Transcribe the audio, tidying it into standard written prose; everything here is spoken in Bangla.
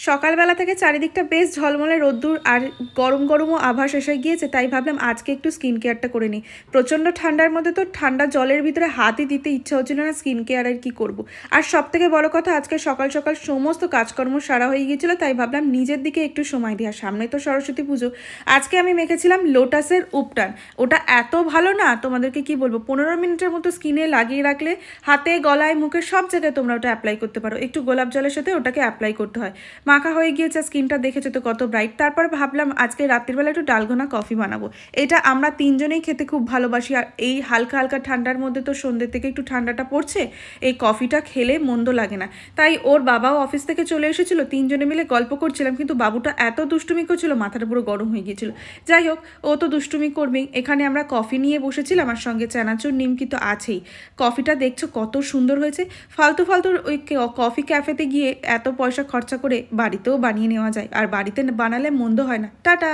সকালবেলা থেকে চারিদিকটা বেশ ঝলমলে রোদ্দুর আর গরম গরমও আভাস এসে গিয়েছে, তাই ভাবলাম আজকে একটু স্কিন কেয়ারটা করে নিই। প্রচণ্ড ঠান্ডার মধ্যে তো ঠান্ডা জলের ভিতরে হাতই দিতে ইচ্ছা হচ্ছিল না, স্কিন কেয়ারের কী করব। আর সব থেকে বড় কথা, আজকে সকাল সকাল সমস্ত কাজকর্ম সারা হয়ে গিয়েছিলো, তাই ভাবলাম নিজের দিকে একটু সময় দিই। আর সামনে তো সরস্বতী পুজো। আজকে আমি মেখেছিলাম লোটাসের উপটান। ওটা এত ভালো না, তোমাদেরকে কি বলবো, 15 মিনিটের মতো স্কিনে লাগিয়ে রাখলে হাতে গলায় মুখে সব জায়গায় তোমরা ওটা অ্যাপ্লাই করতে পারো। একটু গোলাপ জলের সাথে ওটাকে অ্যাপ্লাই করতে হয়। মাখা হয়ে গিয়েছে, স্কিনটা দেখেছো তো কত ব্রাইট। তারপর ভাবলাম আজকে রাত্রিবেলা একটু ডালগোনা কফি বানাবো। এটা আমরা তিনজনেই খেতে খুব ভালোবাসি, আর এই হালকা হালকা ঠান্ডার মধ্যে তো সন্ধ্যে থেকে একটু ঠান্ডাটা পড়ছে, এই কফিটা খেলে মন্দ লাগে না। তাই ওর বাবাও অফিস থেকে চলে এসেছিলো, তিনজনে মিলে গল্প করছিলাম, কিন্তু বাবুটা এত দুষ্টুমি করছিল, মাথাটা পুরো গরম হয়ে গিয়েছিল। যাই হোক, ও তো দুষ্টুমি করবেই। এখানে আমরা কফি নিয়ে বসেছিলাম, আর সঙ্গে চানাচুর নিমকি তো আছেই। কফিটা দেখছো কত সুন্দর হয়েছে। ফালতু ফালতু ওই কফি ক্যাফেতে গিয়ে এত পয়সা খরচা করে বাড়িতেও বানিয়ে নেওয়া যায়, আর বাড়িতে বানালে মন্দ হয় না। টাটা।